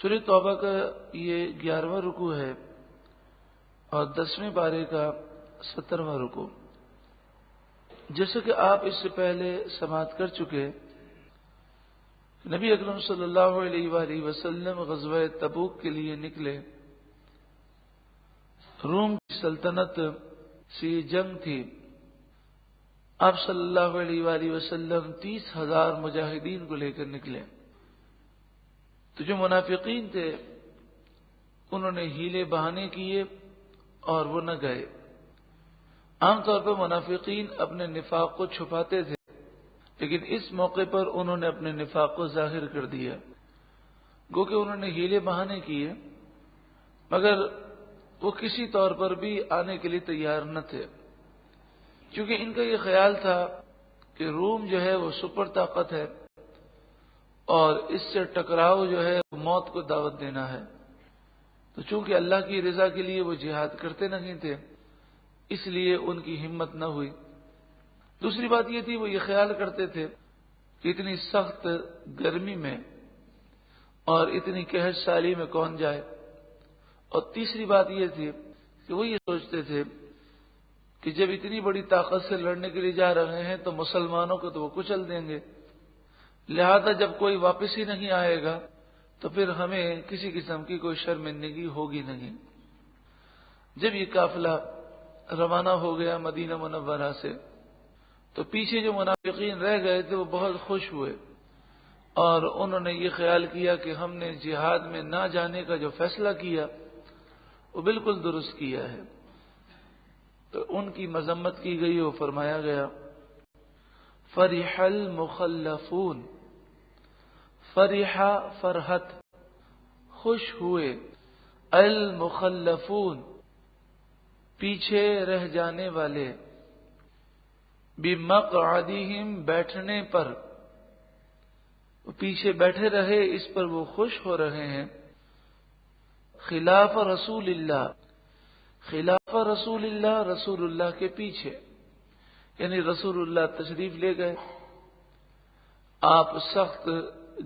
سورہ توبہ کا یہ 11واں رکوع ہے اور 10ویں پارے کا 17واں رکوع۔ جیسے کہ آپ اس سے پہلے سماعت کر چکے، نبی اکرم صلی اللہ علیہ وآلہ وسلم غزوہ تبوک کے لیے نکلے۔ روم کی سلطنت سے یہ جنگ تھی۔ آپ صلی اللہ علیہ وآلہ وسلم 30,000 مجاہدین کو لے کر نکلے۔ تو جو منافقین تھے انہوں نے ہیلے بہانے کیے اور وہ نہ گئے۔ عام طور پر منافقین اپنے نفاق کو چھپاتے تھے، لیکن اس موقع پر انہوں نے اپنے نفاق کو ظاہر کر دیا، گو کہ انہوں نے ہیلے بہانے کیے مگر وہ کسی طور پر بھی آنے کے لیے تیار نہ تھے، کیونکہ ان کا یہ خیال تھا کہ روم جو ہے وہ سپر طاقت ہے اور اس سے ٹکراؤ جو ہے موت کو دعوت دینا ہے۔ تو چونکہ اللہ کی رضا کے لیے وہ جہاد کرتے نہیں تھے، اس لیے ان کی ہمت نہ ہوئی۔ دوسری بات یہ تھی، وہ یہ خیال کرتے تھے کہ اتنی سخت گرمی میں اور اتنی قحط سالی میں کون جائے، اور تیسری بات یہ تھی کہ وہ یہ سوچتے تھے کہ جب اتنی بڑی طاقت سے لڑنے کے لیے جا رہے ہیں تو مسلمانوں کو تو وہ کچل دیں گے، لہذا جب کوئی واپس ہی نہیں آئے گا تو پھر ہمیں کسی قسم کی کوئی شرمندگی ہوگی نہیں۔ جب یہ قافلہ روانہ ہو گیا مدینہ منورہ سے تو پیچھے جو منافقین رہ گئے تھے وہ بہت خوش ہوئے اور انہوں نے یہ خیال کیا کہ ہم نے جہاد میں نہ جانے کا جو فیصلہ کیا وہ بالکل درست کیا ہے۔ تو ان کی مذمت کی گئی اور فرمایا گیا فرح المخلفون، فرح فرحت خوش ہوئے، المخلفون پیچھے رہ جانے والے، بمقعدہم بیٹھنے پر، وہ پیچھے بیٹھے رہے اس پر وہ خوش ہو رہے ہیں، خلاف رسول اللہ، خلاف رسول اللہ، رسول اللہ کے پیچھے، یعنی رسول اللہ تشریف لے گئے، آپ سخت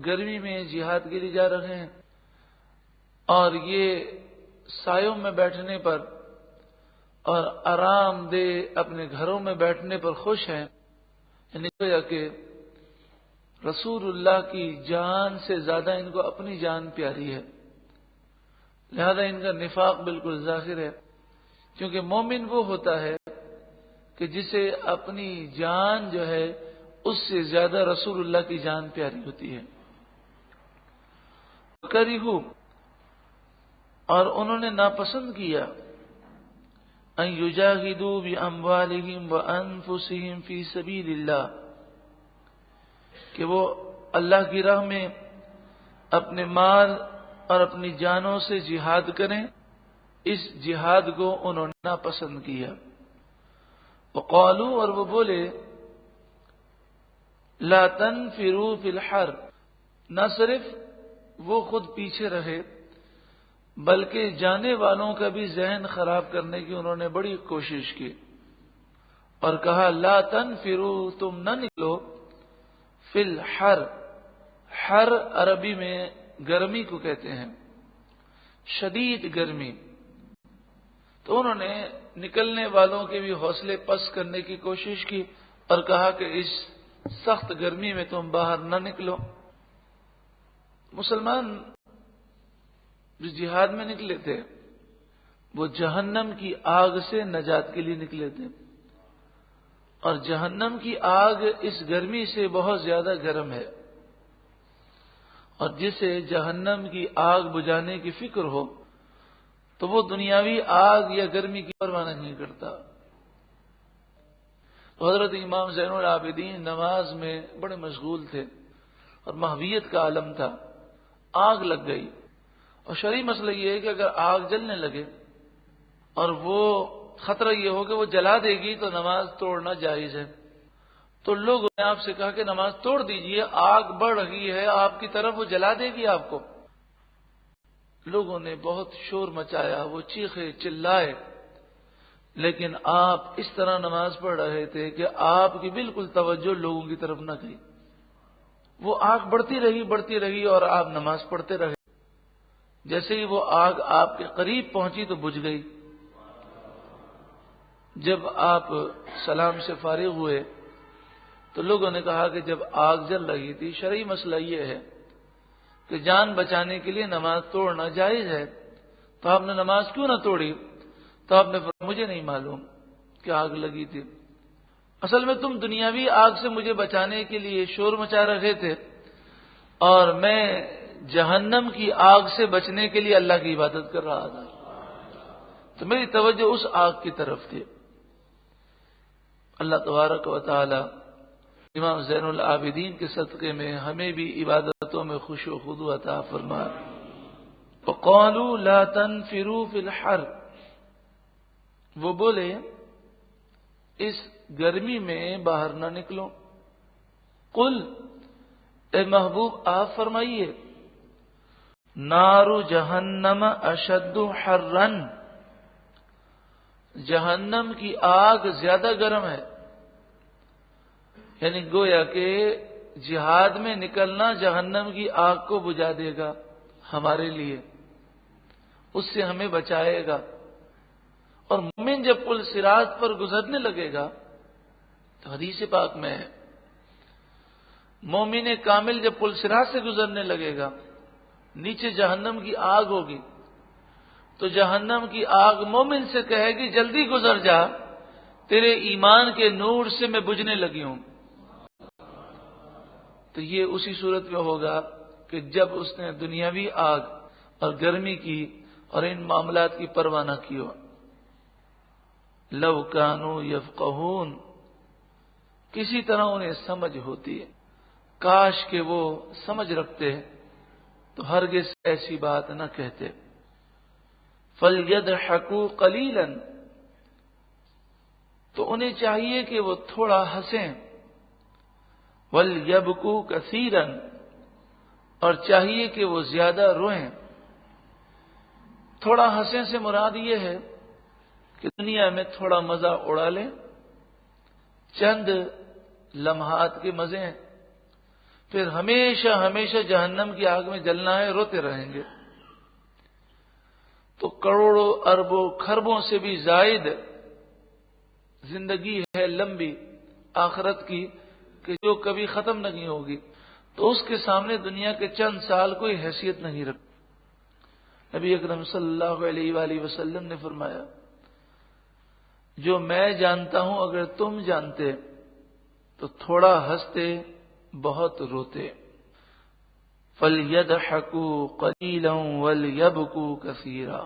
گرمی میں جہاد کے لیے جا رہے ہیں اور یہ سایوں میں بیٹھنے پر اور آرام دہ اپنے گھروں میں بیٹھنے پر خوش ہیں، یعنی کہ رسول اللہ کی جان سے زیادہ ان کو اپنی جان پیاری ہے، لہذا ان کا نفاق بالکل ظاہر ہے، کیونکہ مومن وہ ہوتا ہے کہ جسے اپنی جان جو ہے اس سے زیادہ رسول اللہ کی جان پیاری ہوتی ہے۔ کریہو، اور انہوں نے ناپسند کیا، ان یجاہدوا باموالہم وانفسہم فی سبیل اللہ، کہ وہ اللہ کی راہ میں اپنے مال اور اپنی جانوں سے جہاد کریں، اس جہاد کو انہوں نے ناپسند کیا۔ وقالوا، اور وہ بولے، لا تنفروا فی الحر، نہ صرف وہ خود پیچھے رہے بلکہ جانے والوں کا بھی ذہن خراب کرنے کی انہوں نے بڑی کوشش کی اور کہا لا تنفروا، تم نہ نکلو، فی الحر، حر عربی میں گرمی کو کہتے ہیں، شدید گرمی۔ تو انہوں نے نکلنے والوں کے بھی حوصلے پست کرنے کی کوشش کی اور کہا کہ اس سخت گرمی میں تم باہر نہ نکلو۔ مسلمان جو جہاد میں نکلے تھے وہ جہنم کی آگ سے نجات کے لیے نکلے تھے، اور جہنم کی آگ اس گرمی سے بہت زیادہ گرم ہے، اور جسے جہنم کی آگ بجھانے کی فکر ہو تو وہ دنیاوی آگ یا گرمی کی پرواہ نہیں کرتا۔ تو حضرت امام زین العابدین نماز میں بڑے مشغول تھے اور مہویت کا عالم تھا، آگ لگ گئی، اور شرعی مسئلہ یہ ہے کہ اگر آگ جلنے لگے اور وہ خطرہ یہ ہو کہ وہ جلا دے گی تو نماز توڑنا جائز ہے، تو لوگوں نے آپ سے کہا کہ نماز توڑ دیجئے، آگ بڑھ رہی ہے آپ کی طرف، وہ جلا دے گی آپ کو۔ لوگوں نے بہت شور مچایا، وہ چیخے چلائے، لیکن آپ اس طرح نماز پڑھ رہے تھے کہ آپ کی بالکل توجہ لوگوں کی طرف نہ گئی، وہ آگ بڑھتی رہی اور آپ نماز پڑھتے رہے۔ جیسے ہی وہ آگ آپ کے قریب پہنچی تو بجھ گئی۔ جب آپ سلام سے فارغ ہوئے تو لوگوں نے کہا کہ جب آگ جل رہی تھی، شرعی مسئلہ یہ ہے کہ جان بچانے کے لیے نماز توڑنا جائز ہے، تو آپ نے نماز کیوں نہ توڑی؟ تو آپ نے فرمایا مجھے نہیں معلوم کہ آگ لگی تھی، اصل میں تم دنیاوی آگ سے مجھے بچانے کے لیے شور مچا رہے تھے، اور میں جہنم کی آگ سے بچنے کے لیے اللہ کی عبادت کر رہا تھا، تو میری توجہ اس آگ کی طرف تھی۔ اللہ تبارک و تعالی امام زین العابدین کے صدقے میں ہمیں بھی عبادتوں میں خوشی و خضوع عطا فرمائے۔ وقالوا لا تنفروا فی الحر، وہ بولے اس گرمی میں باہر نہ نکلو۔ قل، اے محبوب آپ فرمائیے، نار جہنم اشد حرا، جہنم کی آگ زیادہ گرم ہے، یعنی گویا کہ جہاد میں نکلنا جہنم کی آگ کو بجھا دے گا ہمارے لیے، اس سے ہمیں بچائے گا۔ اور مومن جب پل صراط پر گزرنے لگے گا تو حدیث پاک میں ہے، مومن کامل جب پل صراط سے گزرنے لگے گا، نیچے جہنم کی آگ ہوگی، تو جہنم کی آگ مومن سے کہے گی جلدی گزر جا، تیرے ایمان کے نور سے میں بجھنے لگی ہوں۔ تو یہ اسی صورت میں ہوگا کہ جب اس نے دنیاوی آگ اور گرمی کی اور ان معاملات کی پرواہ نہ کی ہو۔ لو کانوا یفقہون، کسی طرح انہیں سمجھ ہوتی ہے، کاش کہ وہ سمجھ رکھتے تو ہرگز ایسی بات نہ کہتے۔ فَلْيَضْحَكُوا قَلِيلًا، تو انہیں چاہیے کہ وہ تھوڑا ہنسیں، وَلْيَبْكُوا كَثِيرًا، اور چاہیے کہ وہ زیادہ روئیں۔ تھوڑا ہنسیں سے مراد یہ ہے کہ دنیا میں تھوڑا مزہ اڑا لیں، چند لمحات کے مزے ہیں، پھر ہمیشہ ہمیشہ جہنم کی آگ میں جلنا ہے، روتے رہیں گے۔ تو کروڑوں اربوں کھربوں سے بھی زائد زندگی ہے لمبی آخرت کی کہ جو کبھی ختم نہیں ہوگی، تو اس کے سامنے دنیا کے چند سال کوئی حیثیت نہیں رکھتی۔ نبی اکرم صلی اللہ علیہ وآلہ وسلم نے فرمایا، جو میں جانتا ہوں اگر تم جانتے تو تھوڑا ہنستے بہت روتے۔ فَلْيَضْحَكُوا قَلِيلًا وَلْيَبْكُوا كَثِيرًا،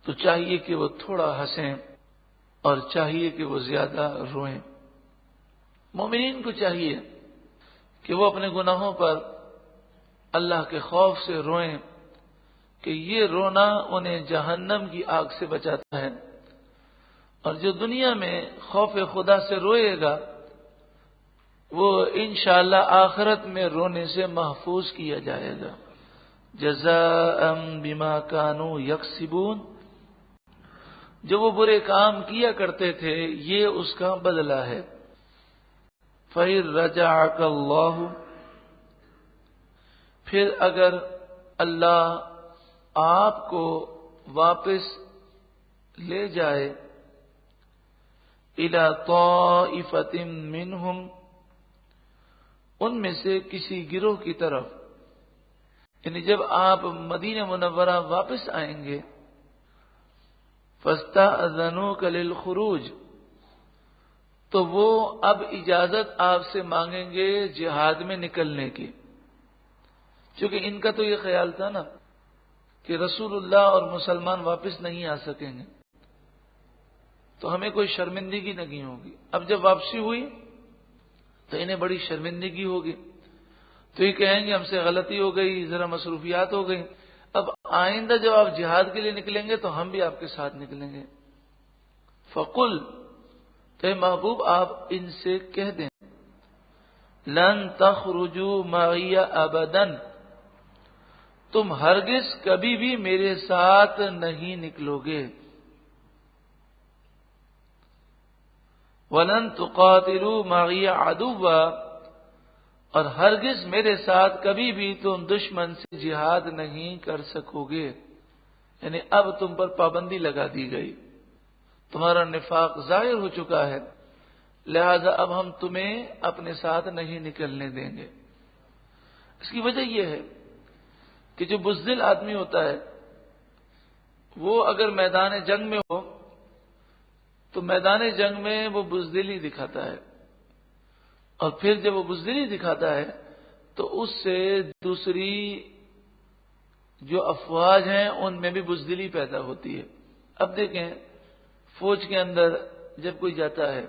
تو چاہیے کہ وہ تھوڑا ہنسیں اور چاہیے کہ وہ زیادہ روئیں۔ مومنین کو چاہیے کہ وہ اپنے گناہوں پر اللہ کے خوف سے روئیں کہ یہ رونا انہیں جہنم کی آگ سے بچاتا ہے، اور جو دنیا میں خوف خدا سے روئے گا وہ انشاءاللہ آخرت میں رونے سے محفوظ کیا جائے گا۔ جزاء بما كانوا یکسبون، جو وہ برے کام کیا کرتے تھے یہ اس کا بدلہ ہے۔ فَإِن رَجَعَكَ اللَّهُ، پھر اگر اللہ آپ کو واپس لے جائے إِلَى طَائِفَةٍ مِّنْهُمْ، ان میں سے کسی گروہ کی طرف، یعنی جب آپ مدینہ منورہ واپس آئیں گے، فَاسْتَأْذَنُوكَ لِلْخُرُوجِ، تو وہ اب اجازت آپ سے مانگیں گے جہاد میں نکلنے کی، کیونکہ ان کا تو یہ خیال تھا نا کہ رسول اللہ اور مسلمان واپس نہیں آ سکیں گے تو ہمیں کوئی شرمندگی نہیں ہوگی۔ اب جب واپسی ہوئی تو انہیں بڑی شرمندگی ہوگی، تو یہ کہیں گے ہم سے غلطی ہو گئی، ذرا مصروفیات ہو گئی، اب آئندہ جب آپ جہاد کے لیے نکلیں گے تو ہم بھی آپ کے ساتھ نکلیں گے۔ فقل، تو محبوب آپ ان سے کہہ دیں، لن تخرجوا معی ابدا، تم ہرگز کبھی بھی میرے ساتھ نہیں نکلو گے۔ وَلَن تُقَاتِلُوا مَعِيَ عَدُوًّا، اور ہرگز میرے ساتھ کبھی بھی تم دشمن سے جہاد نہیں کر سکو گے، یعنی اب تم پر پابندی لگا دی گئی، تمہارا نفاق ظاہر ہو چکا ہے، لہذا اب ہم تمہیں اپنے ساتھ نہیں نکلنے دیں گے۔ اس کی وجہ یہ ہے کہ جو بزدل آدمی ہوتا ہے وہ اگر میدان جنگ میں ہو تو میدان جنگ میں وہ بزدلی دکھاتا ہے، اور پھر جب وہ بزدلی دکھاتا ہے تو اس سے دوسری جو افواج ہیں ان میں بھی بزدلی پیدا ہوتی ہے۔ اب دیکھیں فوج کے اندر جب کوئی جاتا ہے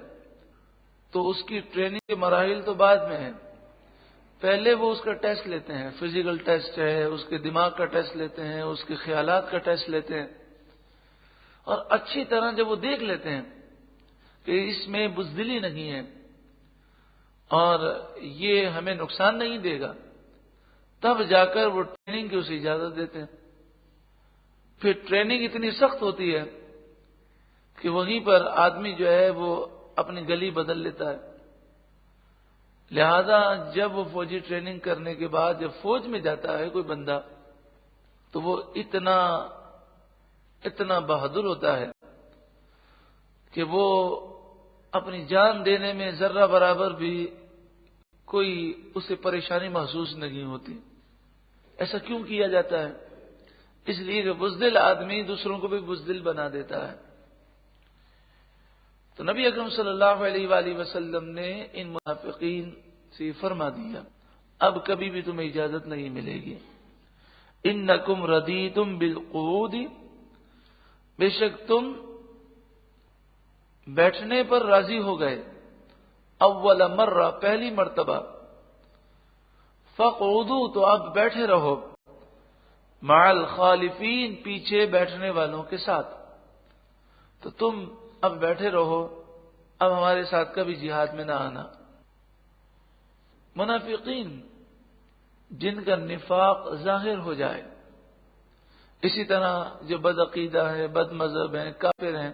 تو اس کی ٹریننگ کے مراحل تو بعد میں ہیں، پہلے وہ اس کا ٹیسٹ لیتے ہیں، فزیکل ٹیسٹ ہے، اس کے دماغ کا ٹیسٹ لیتے ہیں، اس کے خیالات کا ٹیسٹ لیتے ہیں، اور اچھی طرح جب وہ دیکھ لیتے ہیں کہ اس میں بزدلی نہیں ہے اور یہ ہمیں نقصان نہیں دے گا، تب جا کر وہ ٹریننگ کی اسے اجازت دیتے ہیں۔ پھر ٹریننگ اتنی سخت ہوتی ہے کہ وہیں پر آدمی جو ہے وہ اپنی گلی بدل لیتا ہے، لہذا جب وہ فوجی ٹریننگ کرنے کے بعد جب فوج میں جاتا ہے کوئی بندہ تو وہ اتنا بہادر ہوتا ہے کہ وہ اپنی جان دینے میں ذرہ برابر بھی کوئی اسے پریشانی محسوس نہیں ہوتی۔ ایسا کیوں کیا جاتا ہے؟ اس لیے کہ بزدل آدمی دوسروں کو بھی بزدل بنا دیتا ہے۔ تو نبی اکرم صلی اللہ علیہ وآلہ وسلم نے ان منافقین سے فرما دیا اب کبھی بھی تمہیں اجازت نہیں ملے گی۔ انکم ردیتم بالقعود، بے شک تم بیٹھنے پر راضی ہو گئے، اول مرہ پہلی مرتبہ، فقعدوا تو اب بیٹھے رہو، مع الخالفین پیچھے بیٹھنے والوں کے ساتھ، تو تم اب بیٹھے رہو، اب ہمارے ساتھ کبھی جہاد میں نہ آنا۔ منافقین جن کا نفاق ظاہر ہو جائے، اسی طرح جو بدعقیدہ ہے، بد مذہب ہیں، کافر ہیں،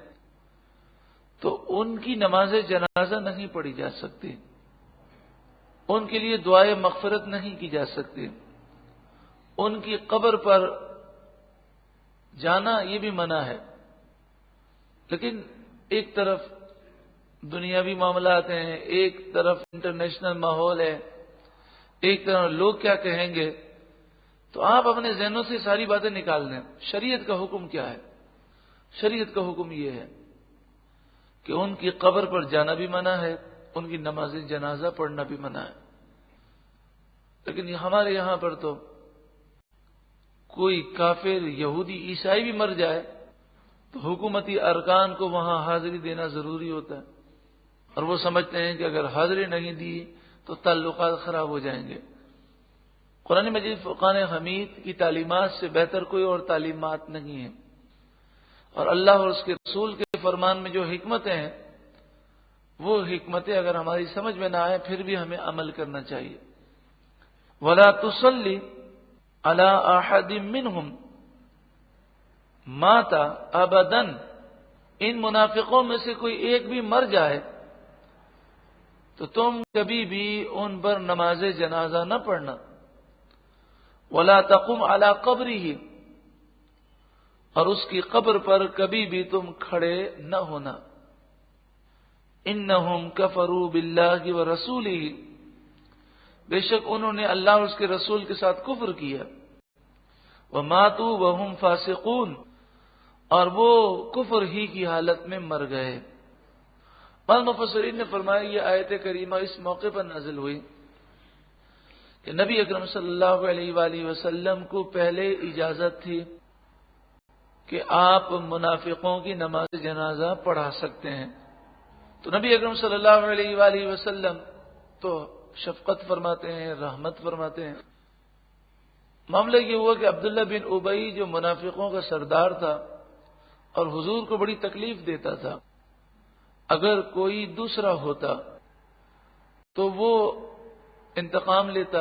تو ان کی نماز جنازہ نہیں پڑھی جا سکتی، ان کے لیے دعائے مغفرت نہیں کی جا سکتی، ان کی قبر پر جانا یہ بھی منع ہے۔ لیکن ایک طرف دنیاوی معاملات ہیں، ایک طرف انٹرنیشنل ماحول ہے، ایک طرف لوگ کیا کہیں گے، تو آپ اپنے ذہنوں سے ساری باتیں نکال لیں۔ شریعت کا حکم کیا ہے؟ شریعت کا حکم یہ ہے کہ ان کی قبر پر جانا بھی منع ہے، ان کی نماز جنازہ پڑھنا بھی منع ہے۔ لیکن ہمارے یہاں پر تو کوئی کافر، یہودی، عیسائی بھی مر جائے تو حکومتی ارکان کو وہاں حاضری دینا ضروری ہوتا ہے، اور وہ سمجھتے ہیں کہ اگر حاضری نہیں دی تو تعلقات خراب ہو جائیں گے۔ قرآن مجید فرقان حمید کی تعلیمات سے بہتر کوئی اور تعلیمات نہیں ہے، اور اللہ اور اس کے رسول کے فرمان میں جو حکمتیں ہیں وہ حکمتیں اگر ہماری سمجھ میں نہ آئے پھر بھی ہمیں عمل کرنا چاہیے۔ وَلَا تُصَلِّ عَلَىٰ أَحَدٍ مِّنْهُمْ مَاتَ أَبَدًا، ان منافقوں میں سے کوئی ایک بھی مر جائے تو تم کبھی بھی ان پر نماز جنازہ نہ پڑھنا۔ وَلَا تَقُمْ عَلَىٰ قَبْرِهِ، اور اس کی قبر پر کبھی بھی تم کھڑے نہ ہونا۔ انہم کفروا باللہ ورسولہ، بے شک انہوں نے اللہ اور اس کے رسول کے ساتھ کفر کیا۔ وماتوا وہم فاسقون، اور وہ کفر ہی کی حالت میں مر گئے۔ بعض مفسرین نے فرمایا یہ آیت کریمہ اس موقع پر نازل ہوئی کہ نبی اکرم صلی اللہ علیہ وآلہ وسلم کو پہلے اجازت تھی کہ آپ منافقوں کی نماز جنازہ پڑھا سکتے ہیں، تو نبی اکرم صلی اللہ علیہ وآلہ وسلم تو شفقت فرماتے ہیں، رحمت فرماتے ہیں۔ معاملہ یہ ہوا کہ عبداللہ بن ابی جو منافقوں کا سردار تھا اور حضور کو بڑی تکلیف دیتا تھا، اگر کوئی دوسرا ہوتا تو وہ انتقام لیتا،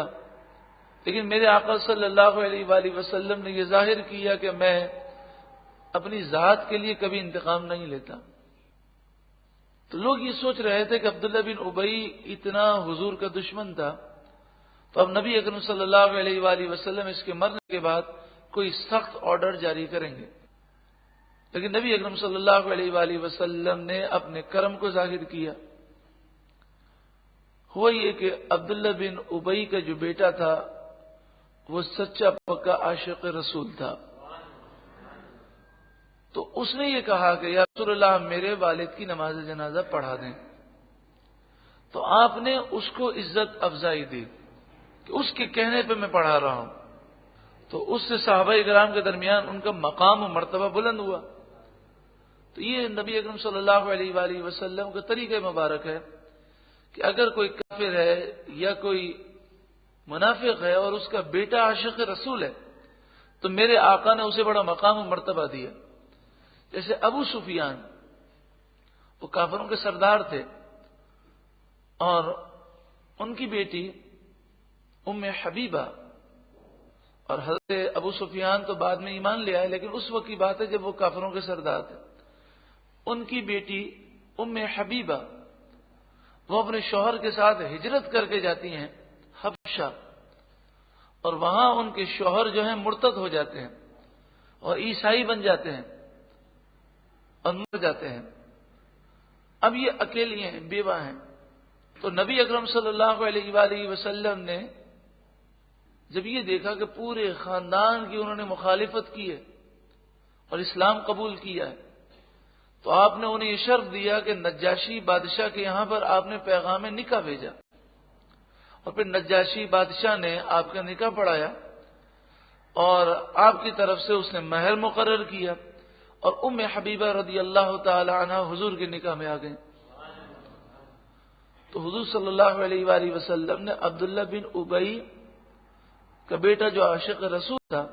لیکن میرے آقا صلی اللہ علیہ وآلہ وسلم نے یہ ظاہر کیا کہ میں اپنی ذات کے لیے کبھی انتقام نہیں لیتا۔ تو لوگ یہ سوچ رہے تھے کہ عبداللہ بن ابی اتنا حضور کا دشمن تھا، تو اب نبی اکرم صلی اللہ علیہ وآلہ وسلم اس کے مرنے کے بعد کوئی سخت آرڈر جاری کریں گے، لیکن نبی اکرم صلی اللہ علیہ وآلہ وسلم نے اپنے کرم کو ظاہر کیا۔ ہوا یہ کہ عبداللہ بن ابی کا جو بیٹا تھا وہ سچا پکا عاشق رسول تھا، تو اس نے یہ کہا کہ یا رسول اللہ میرے والد کی نماز جنازہ پڑھا دیں، تو آپ نے اس کو عزت افزائی دی کہ اس کے کہنے پہ میں پڑھا رہا ہوں، تو اس سے صحابہ کرام کے درمیان ان کا مقام و مرتبہ بلند ہوا۔ تو یہ نبی اکرم صلی اللہ علیہ وآلہ وسلم کا طریقہ مبارک ہے کہ اگر کوئی کافر ہے یا کوئی منافق ہے اور اس کا بیٹا عاشق رسول ہے تو میرے آقا نے اسے بڑا مقام و مرتبہ دیا۔ جیسے ابو سفیان، وہ کافروں کے سردار تھے، اور ان کی بیٹی ام حبیبہ، اور حضرت ابو سفیان تو بعد میں ایمان لے آئے، لیکن اس وقت کی بات ہے جب وہ کافروں کے سردار تھے۔ ان کی بیٹی ام حبیبہ وہ اپنے شوہر کے ساتھ ہجرت کر کے جاتی ہیں حبشہ، اور وہاں ان کے شوہر جو ہیں مرتد ہو جاتے ہیں اور عیسائی بن جاتے ہیں اور مر جاتے ہیں۔ اب یہ اکیلی ہیں، بیوہ ہیں، تو نبی اکرم صلی اللہ علیہ وآلہ وسلم نے جب یہ دیکھا کہ پورے خاندان کی انہوں نے مخالفت کی ہے اور اسلام قبول کیا ہے، تو آپ نے انہیں یہ شرف دیا کہ نجاشی بادشاہ کے یہاں پر آپ نے پیغام نکاح بھیجا، اور پھر نجاشی بادشاہ نے آپ کا نکاح پڑھایا اور آپ کی طرف سے اس نے مہر مقرر کیا، اور ام حبیبہ رضی اللہ تعالی عنہ حضور کے نکاح میں آ گئے۔ تو حضور صلی اللہ علیہ وآلہ وسلم نے عبداللہ بن ابی کا بیٹا جو عاشق رسول تھا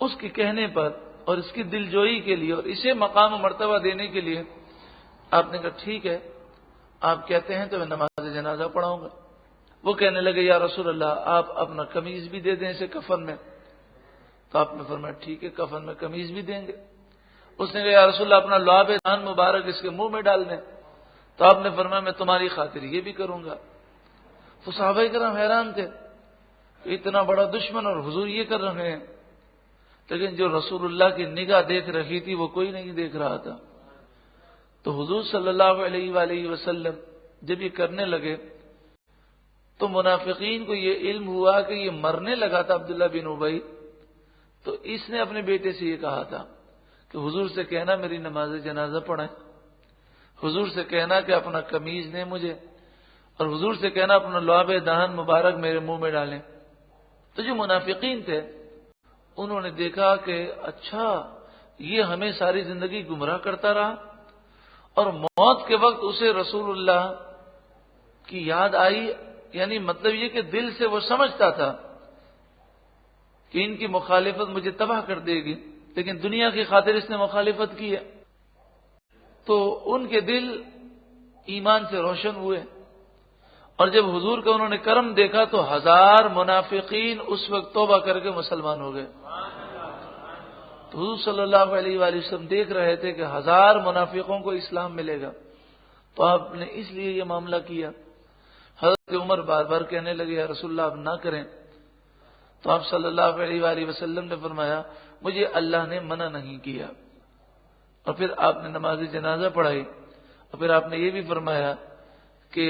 اس کے کہنے پر اور اس کی دلجوئی کے لیے اور اسے مقام و مرتبہ دینے کے لیے آپ نے کہا ٹھیک ہے، آپ کہتے ہیں تو میں نماز جنازہ پڑھاؤں گا۔ وہ کہنے لگے یا رسول اللہ آپ اپنا قمیض بھی دے دیں اسے کفن میں، تو آپ نے فرمایا ٹھیک ہے کفن میں قمیض بھی دیں گے۔ اس نے کہا یا رسول اللہ اپنا لعاب دان مبارک اس کے منہ میں ڈال دیں، تو آپ نے فرمایا میں تمہاری خاطر یہ بھی کروں گا۔ تو صحابہ کرام حیران تھے کہ اتنا بڑا دشمن اور حضور یہ کر رہے ہیں، لیکن جو رسول اللہ کی نگاہ دیکھ رہی تھی وہ کوئی نہیں دیکھ رہا تھا۔ تو حضور صلی اللہ علیہ وآلہ وسلم جب یہ کرنے لگے تو منافقین کو یہ علم ہوا کہ یہ مرنے لگا تھا عبداللہ بن ابی، تو اس نے اپنے بیٹے سے یہ کہا تھا کہ حضور سے کہنا میری نماز جنازہ پڑھیں، حضور سے کہنا کہ اپنا قمیض دیں مجھے، اور حضور سے کہنا اپنا لعاب دہن مبارک میرے منہ میں ڈالیں۔ تو جو منافقین تھے انہوں نے دیکھا کہ اچھا یہ ہمیں ساری زندگی گمراہ کرتا رہا، اور موت کے وقت اسے رسول اللہ کی یاد آئی، یعنی مطلب یہ کہ دل سے وہ سمجھتا تھا کہ ان کی مخالفت مجھے تباہ کر دے گی، لیکن دنیا کی خاطر اس نے مخالفت کی ہے، تو ان کے دل ایمان سے روشن ہوئے، اور جب حضور کا انہوں نے کرم دیکھا تو 1000 منافقین اس وقت توبہ کر کے مسلمان ہو گئے۔ تو حضور صلی اللہ علیہ وآلہ وسلم دیکھ رہے تھے کہ 1000 منافقوں کو اسلام ملے گا، تو آپ نے اس لیے یہ معاملہ کیا۔ حضرت عمر بار بار کہنے لگے یا رسول اللہ آپ نہ کریں، تو آپ صلی اللہ علیہ وآلہ وسلم نے فرمایا مجھے اللہ نے منع نہیں کیا، اور پھر آپ نے نماز جنازہ پڑھائی، اور پھر آپ نے یہ بھی فرمایا کہ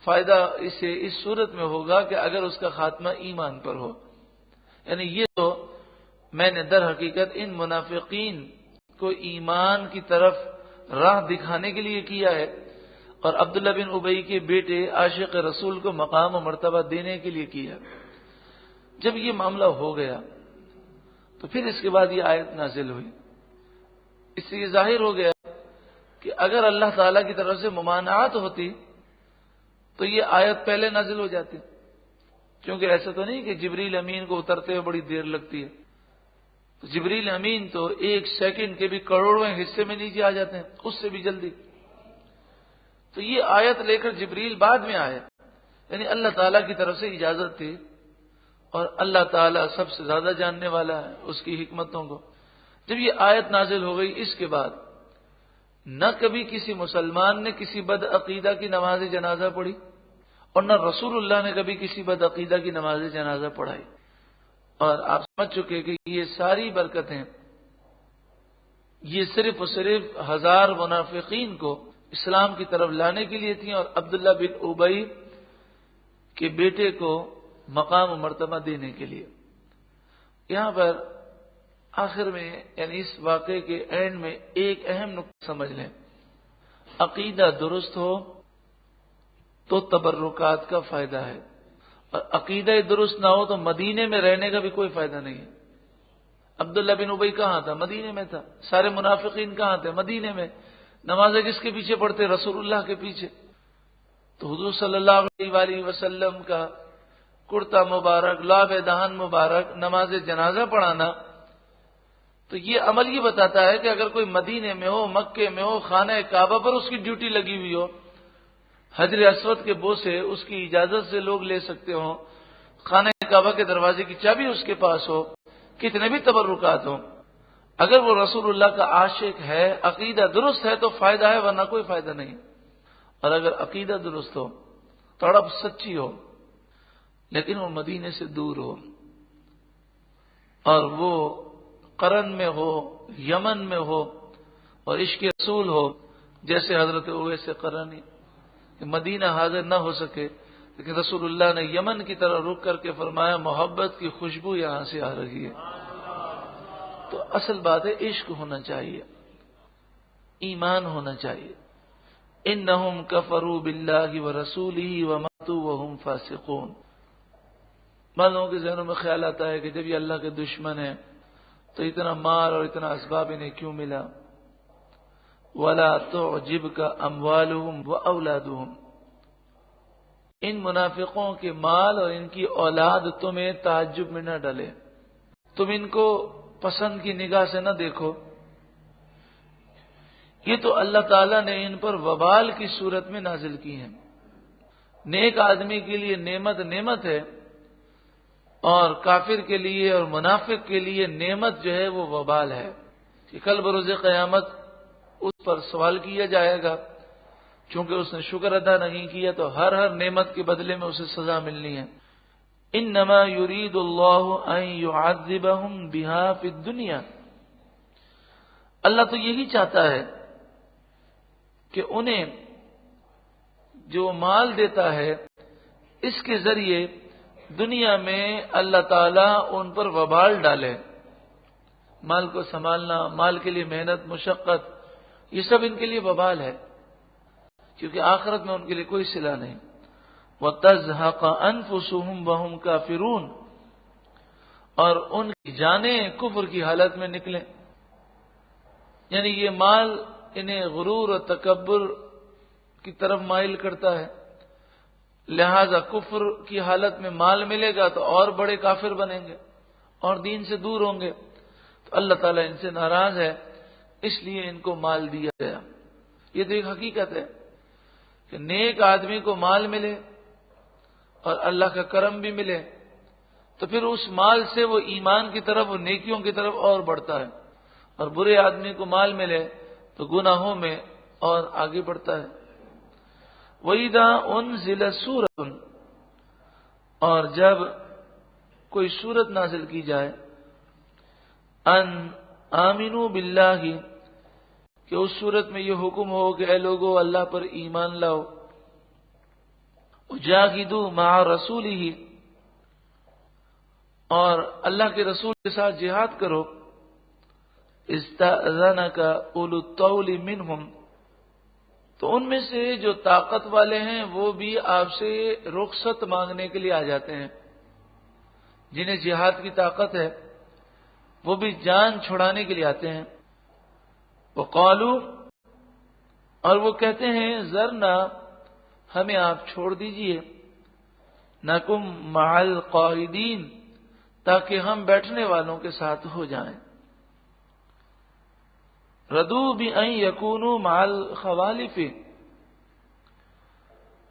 فائدہ اسے اس صورت میں ہوگا کہ اگر اس کا خاتمہ ایمان پر ہو، یعنی یہ تو میں نے در حقیقت ان منافقین کو ایمان کی طرف راہ دکھانے کے لیے کیا ہے، اور عبداللہ بن ابی کے بیٹے عاشق رسول کو مقام و مرتبہ دینے کے لیے کیا۔ جب یہ معاملہ ہو گیا تو پھر اس کے بعد یہ آیت نازل ہوئی۔ اس سے یہ ظاہر ہو گیا کہ اگر اللہ تعالی کی طرف سے ممانعت ہوتی تو یہ آیت پہلے نازل ہو جاتی، کیونکہ ایسا تو نہیں کہ جبریل امین کو اترتے ہوئے بڑی دیر لگتی ہے، تو جبریل امین تو 1 سیکنڈ کے بھی کروڑویں حصے میں نیچے آ جاتے ہیں، اس سے بھی جلدی۔ تو یہ آیت لے کر جبریل بعد میں آیا، یعنی اللہ تعالیٰ کی طرف سے اجازت تھی، اور اللہ تعالیٰ سب سے زیادہ جاننے والا ہے اس کی حکمتوں کو۔ جب یہ آیت نازل ہو گئی اس کے بعد نہ کبھی کسی مسلمان نے کسی بد عقیدہ کی نماز جنازہ پڑھی، اور نہ رسول اللہ نے کبھی کسی بدعقیدہ کی نماز جنازہ پڑھائی. اور آپ سمجھ چکے کہ یہ ساری برکتیں یہ صرف اور صرف 1000 منافقین کو اسلام کی طرف لانے کے لیے تھیں، اور عبداللہ بن ابی کے بیٹے کو مقام و مرتبہ دینے کے لیے. یہاں پر آخر میں یعنی اس واقعے کے اینڈ میں ایک اہم نقطہ سمجھ لیں. عقیدہ درست ہو تو تبرکات کا فائدہ ہے، اور عقیدہ درست نہ ہو تو مدینے میں رہنے کا بھی کوئی فائدہ نہیں ہے. عبداللہ بن ابی کہاں تھا؟ مدینے میں تھا. سارے منافقین کہاں تھے؟ مدینے میں. نمازیں کس کے پیچھے پڑھتے؟ رسول اللہ کے پیچھے. تو حضور صلی اللہ علیہ وآلہ وسلم کا کرتا مبارک، لعب دہن مبارک، نماز جنازہ پڑھانا، تو یہ عمل یہ بتاتا ہے کہ اگر کوئی مدینے میں ہو، مکے میں ہو، خانہ کعبہ پر اس کی ڈیوٹی لگی ہوئی ہو، حجر اسود کے بوسے اس کی اجازت سے لوگ لے سکتے ہوں، خانہ کعبہ کے دروازے کی چابی اس کے پاس ہو، کتنے بھی تبرکات ہوں، اگر وہ رسول اللہ کا عاشق ہے، عقیدہ درست ہے تو فائدہ ہے، ورنہ کوئی فائدہ نہیں. اور اگر عقیدہ درست ہو، تڑپ سچی ہو، لیکن وہ مدینے سے دور ہو، اور وہ قرن میں ہو، یمن میں ہو، اور عشق رسول ہو، جیسے حضرت اویس قرنی کہ مدینہ حاضر نہ ہو سکے، لیکن رسول اللہ نے یمن کی طرح رک کر کے فرمایا محبت کی خوشبو یہاں سے آ رہی ہے. تو اصل بات ہے عشق ہونا چاہیے، ایمان ہونا چاہیے. انہم کفروا باللہ ورسولہ وماتوا وہم فاسقون. معلوم کے ذہنوں میں خیال آتا ہے کہ جب یہ اللہ کے دشمن ہیں تو اتنا مال اور اتنا اسباب انہیں کیوں ملا؟ وَلَا تُعْجِبْكَ أَمْوَالُهُمْ وَأَوْلَادُهُمْ. ان منافقوں کے مال اور ان کی اولاد تمہیں تعجب میں نہ ڈالے، تم ان کو پسند کی نگاہ سے نہ دیکھو. یہ تو اللہ تعالیٰ نے ان پر وبال کی صورت میں نازل کی ہیں. نیک آدمی کے لیے نعمت نعمت ہے، اور کافر کے لیے اور منافق کے لیے نعمت جو ہے وہ وبال ہے کہ کل بروز قیامت اس پر سوال کیا جائے گا. چونکہ اس نے شکر ادا نہیں کیا تو ہر نعمت کے بدلے میں اسے سزا ملنی ہے. انما یرید اللہ ان یعذبہم بہا فی الدنیا. اللہ تو یہی چاہتا ہے کہ انہیں جو مال دیتا ہے اس کے ذریعے دنیا میں اللہ تعالیٰ ان پر وبال ڈالے. مال کو سنبھالنا، مال کے لیے محنت، مشقت، یہ سب ان کے لیے وبال ہے، کیونکہ آخرت میں ان کے لیے کوئی صلہ نہیں. وَتَزْهَقَ أَنفُسُهُمْ وَهُمْ كَافِرُونَ. اور ان کی جانیں کفر کی حالت میں نکلیں. یعنی یہ مال انہیں غرور اور تکبر کی طرف مائل کرتا ہے، لہذا کفر کی حالت میں مال ملے گا تو اور بڑے کافر بنیں گے اور دین سے دور ہوں گے. تو اللہ تعالیٰ ان سے ناراض ہے، اس لیے ان کو مال دیا گیا. یہ تو ایک حقیقت ہے کہ نیک آدمی کو مال ملے اور اللہ کا کرم بھی ملے تو پھر اس مال سے وہ ایمان کی طرف، وہ نیکیوں کی طرف اور بڑھتا ہے، اور برے آدمی کو مال ملے تو گناہوں میں اور آگے بڑھتا ہے. وَإِذَا أُنزِلَتْ سُورَةٌ. اور جب کوئی سورت نازل کی جائے، ان آمنوا باللہ، کہ اس سورت میں یہ حکم ہو کہ اے لوگو اللہ پر ایمان لاؤ، وجاہدوا مع رسولہ، اور اللہ کے رسول کے ساتھ جہاد کرو. استأذنک اولو الطول منہم. تو ان میں سے جو طاقت والے ہیں وہ بھی آپ سے رخصت مانگنے کے لیے آ جاتے ہیں. جنہیں جہاد کی طاقت ہے وہ بھی جان چھڑانے کے لیے آتے ہیں. وقالوا، اور وہ کہتے ہیں ذرنا، ہمیں آپ چھوڑ دیجئے، نکم مع القاعدین، تاکہ ہم بیٹھنے والوں کے ساتھ ہو جائیں. ردوا بأن یکونوا مع الخوالف.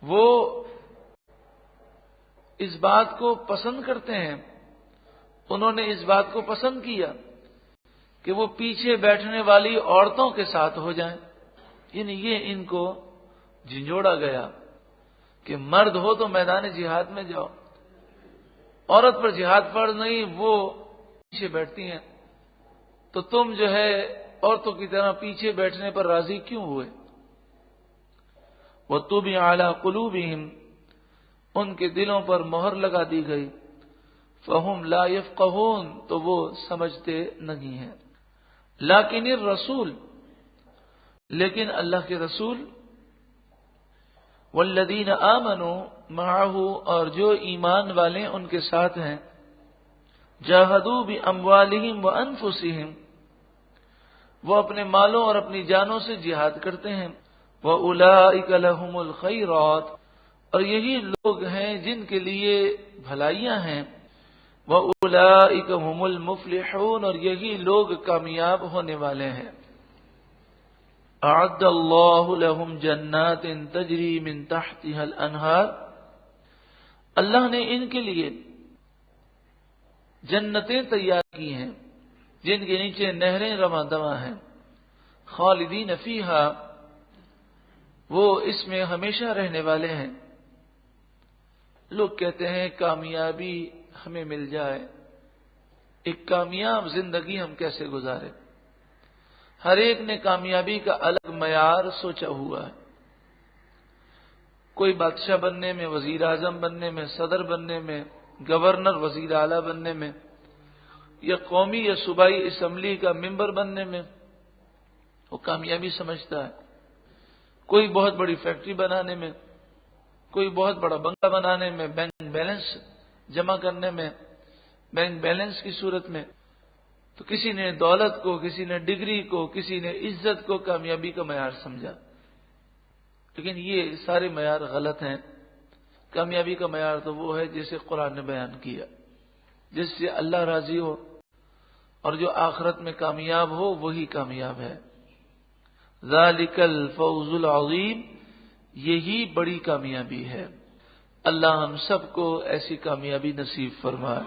وہ اس بات کو پسند کرتے ہیں، انہوں نے اس بات کو پسند کیا کہ وہ پیچھے بیٹھنے والی عورتوں کے ساتھ ہو جائیں. یعنی یہ ان کو جھنجھوڑا گیا کہ مرد ہو تو میدان جہاد میں جاؤ، عورت پر جہاد فرض نہیں، وہ پیچھے بیٹھتی ہیں، تو تم جو ہے عورتوں کی طرح پیچھے بیٹھنے پر راضی کیوں ہوئے؟ وَطُبِعَ عَلَىٰ قُلُوبِهِمْ، ان کے دلوں پر مہر لگا دی گئی، فَهُمْ لَا يَفْقَهُونَ، تو وہ سمجھتے نہیں ہیں۔ لیکن الرسول، لیکن اللہ کے رسول، والذین آمنوا معه، اور جو ایمان والے ان کے ساتھ ہیں، جاہدوا باموالہم وانفسہم، وہ اپنے مالوں اور اپنی جانوں سے جہاد کرتے ہیں، وَأُولَئِكَ لَهُمُ الْخَيْرَاتُ، اور یہی لوگ ہیں جن کے لیے بھلائیاں ہیں، وَأُولَئِكَ هُمُ الْمُفْلِحُونَ، اور یہی لوگ کامیاب ہونے والے ہیں۔ اعد اللہ لہم جنات تجری من تحتها الانہار، اللہ نے ان کے لیے جنتیں تیار کی ہیں جن کے نیچے نہریں رواں دواں ہیں، خالدین فیہا، وہ اس میں ہمیشہ رہنے والے ہیں۔ لوگ کہتے ہیں کامیابی ہمیں مل جائے، ایک کامیاب زندگی ہم کیسے گزارے؟ ہر ایک نے کامیابی کا الگ معیار سوچا ہوا ہے۔ کوئی بادشاہ بننے میں، وزیر اعظم بننے میں، صدر بننے میں، گورنر، وزیر اعلیٰ بننے میں، یا قومی یا صوبائی اسمبلی کا ممبر بننے میں وہ کامیابی سمجھتا ہے۔ کوئی بہت بڑی فیکٹری بنانے میں، کوئی بہت بڑا بنگلہ بنانے میں، بینک بیلنس جمع کرنے میں، بینک بیلنس کی صورت میں، تو کسی نے دولت کو، کسی نے ڈگری کو، کسی نے عزت کو کامیابی کا معیار سمجھا۔ لیکن یہ سارے معیار غلط ہیں۔ کامیابی کا معیار تو وہ ہے جسے قرآن نے بیان کیا، جس سے اللہ راضی ہو، اور جو آخرت میں کامیاب ہو وہی کامیاب ہے۔ ذالک الفوز العظیم، یہی بڑی کامیابی ہے۔ اللہ ہم سب کو ایسی کامیابی نصیب فرمائے۔